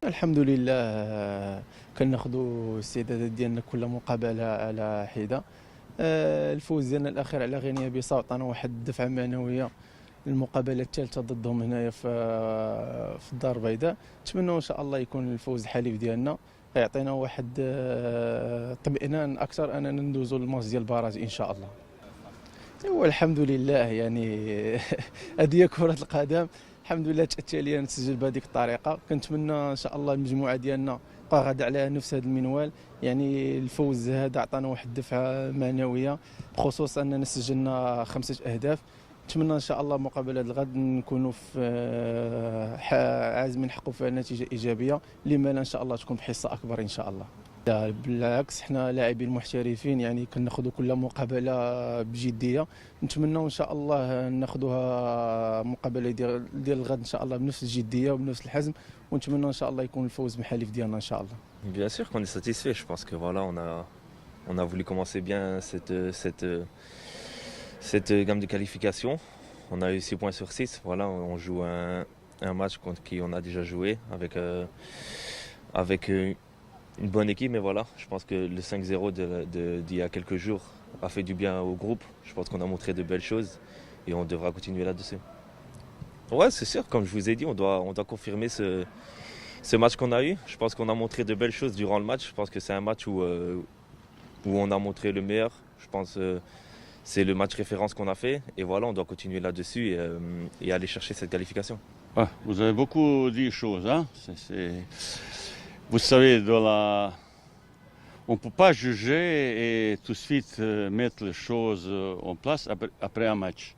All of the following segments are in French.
الحمد لله كناخذوا الاستعدادات ديالنا كل مقابلة على حدة. الفوز ديالنا الأخير على غينيا بيساو عطانا واحد الدفعة معنوية. المقابلة الثالثة ضدهم هنايا في الدار البيضاء، نتمنوا إن شاء الله يكون الفوز الحليف ديالنا يعطينا واحد طمئنان أكثر أننا ندوزوا الماتش ديال البراج إن شاء الله. والحمد لله يعني هذه هي كرة القدم. الحمد لله تأتى لي نسجل بهذه الطريقة. كنتمنى إن شاء الله المجموعة ديالنا تبقى غادا على نفس هذا المنوال، يعني الفوز هذا عطانا واحد الدفعة معنوية بخصوص أننا سجلنا 5 أهداف. نتمنى إن شاء الله مقابلة الغد نكونوا في عازمين نحققوا فيها نتيجة إيجابية، لما لا إن شاء الله تكون بحصة أكبر إن شاء الله. لا بالعكس، احنا لاعبين محترفين، يعني كناخذوا كل مقابله بجديه. نتمنى ان شاء الله ناخذوها مقابله ديال الغد ان شاء الله بنفس الجديه وبنفس الحزم، ونتمنى ان شاء الله يكون الفوز محلي ديالنا ان شاء الله. Bien sûr qu'on est satisfait. Je pense que voilà, on a voulu commencer bien cette gamme de qualification. On a eu 6 points sur 6. Voilà, on joue un match contre qui on a déjà joué avec une bonne équipe, mais voilà, je pense que le 5-0 d'il y a quelques jours a fait du bien au groupe. Je pense qu'on a montré de belles choses et on devra continuer là-dessus. Ouais, c'est sûr, comme je vous ai dit, on doit confirmer ce match qu'on a eu. Je pense qu'on a montré de belles choses durant le match. Je pense que c'est un match où on a montré le meilleur. Je pense que c'est le match référence qu'on a fait. Et voilà, on doit continuer là-dessus et aller chercher cette qualification. Ah, vous avez beaucoup dit choses, hein? Vous savez, on ne peut pas juger et tout de suite mettre les choses en place après un match.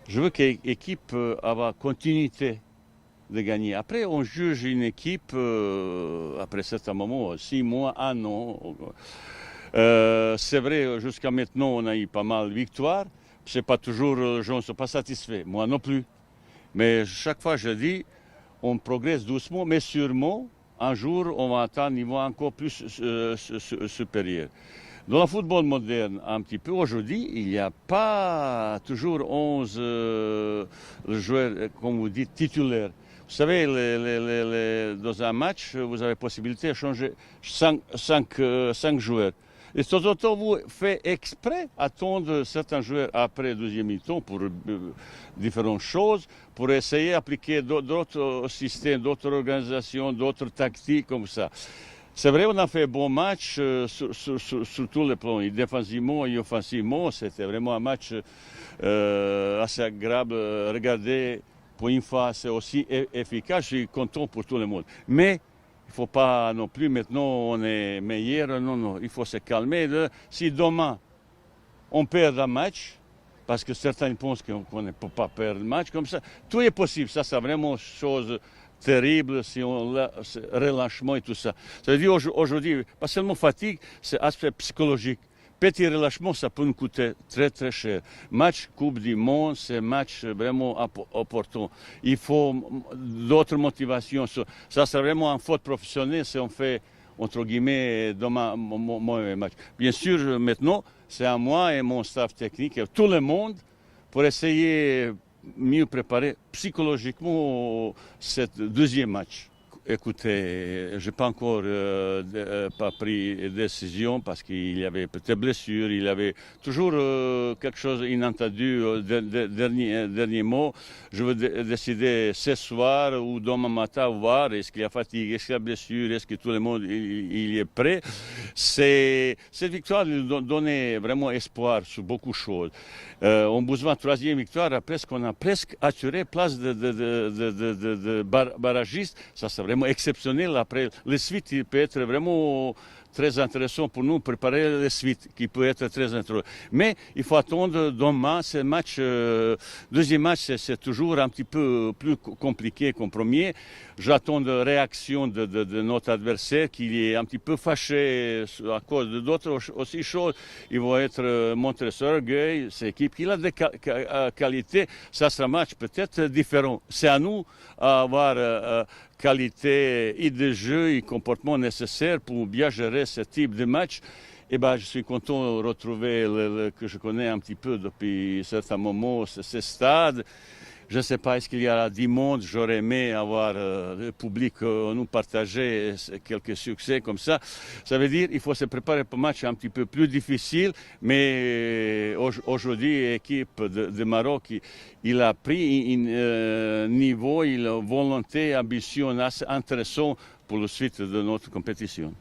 Je veux que l'équipe ait continuité de gagner. Après, on juge une équipe après certains moments, 6 mois, 1 an. C'est vrai, jusqu'à maintenant, on a eu pas mal de victoires. C'est pas toujours, les gens ne sont pas satisfaits. Moi non plus. Mais chaque fois, je dis, on progresse doucement, mais sûrement. Un jour, on va atteindre un niveau encore plus supérieur. Dans le football moderne, un petit peu, aujourd'hui, il n'y a pas toujours 11 joueurs, comme vous dites, titulaires. Vous savez, dans un match, vous avez possibilité de changer 5 joueurs. Et de temps en temps, vous faites exprès attendre certains joueurs après le deuxième mi-temps pour différentes choses, pour essayer d'appliquer d'autres systèmes, d'autres organisations, d'autres tactiques comme ça. C'est vrai, on a fait un bon match sur tous les plans, et défensivement et offensivement. C'était vraiment un match assez agréable à regarder. Pour une fois, c'est aussi efficace. Je suis content pour tout le monde. Mais il ne faut pas non plus, maintenant on est meilleur, non, il faut se calmer. Si demain on perd un match, parce que certains pensent qu'on ne peut pas perdre un match comme ça, tout est possible, ça c'est vraiment chose terrible si on relâchement et tout ça. Ça veut dire aujourd'hui, pas seulement fatigue, c'est aspect psychologique. Petit relâchement, ça peut nous coûter très très cher. Match Coupe du Monde, c'est un match vraiment important. Il faut d'autres motivations. Ça, c'est vraiment une faute professionnelle si on fait, entre guillemets, mauvais match. Bien sûr, maintenant, c'est à moi et mon staff technique, et tout le monde, pour essayer mieux préparer psychologiquement ce deuxième match. Écoutez, je n'ai pas encore pas pris de décision parce qu'il y avait peut-être blessure, il y avait toujours quelque chose d'inattendu, dernier mot. Je veux décider ce soir ou demain matin, voir est-ce qu'il y a fatigue, est-ce qu'il y a blessure, est-ce que tout le monde il est prêt. Cette victoire nous donnait vraiment espoir sur beaucoup de choses. On a besoin de 3e victoire, après qu'on a presque assuré place de barragiste. Ça, c'est vraiment exceptionnel. Après, les suites, il peut être vraiment très intéressant pour nous, préparer les suites, qui peut être très intéressant. Mais il faut attendre demain, ce match, deuxième match, c'est toujours un petit peu plus compliqué qu'en premier. J'attends de réaction de notre adversaire qui est un petit peu fâché à cause d'autres aussi choses. Il va être montré son orgueil, cette équipe qui a des qualités. Ça sera un match peut-être différent. C'est à nous d'avoir qualité et de jeu et comportement nécessaires pour bien gérer ce type de match. Et je suis content de retrouver que je connais un petit peu depuis certains moments ce stade. Je ne sais pas, est-ce qu'il y aura 10 mondes? J'aurais aimé avoir le public nous partager quelques succès comme ça. Ça veut dire qu'il faut se préparer pour un match un petit peu plus difficile, mais aujourd'hui, l'équipe de Maroc, il a pris un niveau, une volonté, ambition assez intéressant pour la suite de notre compétition.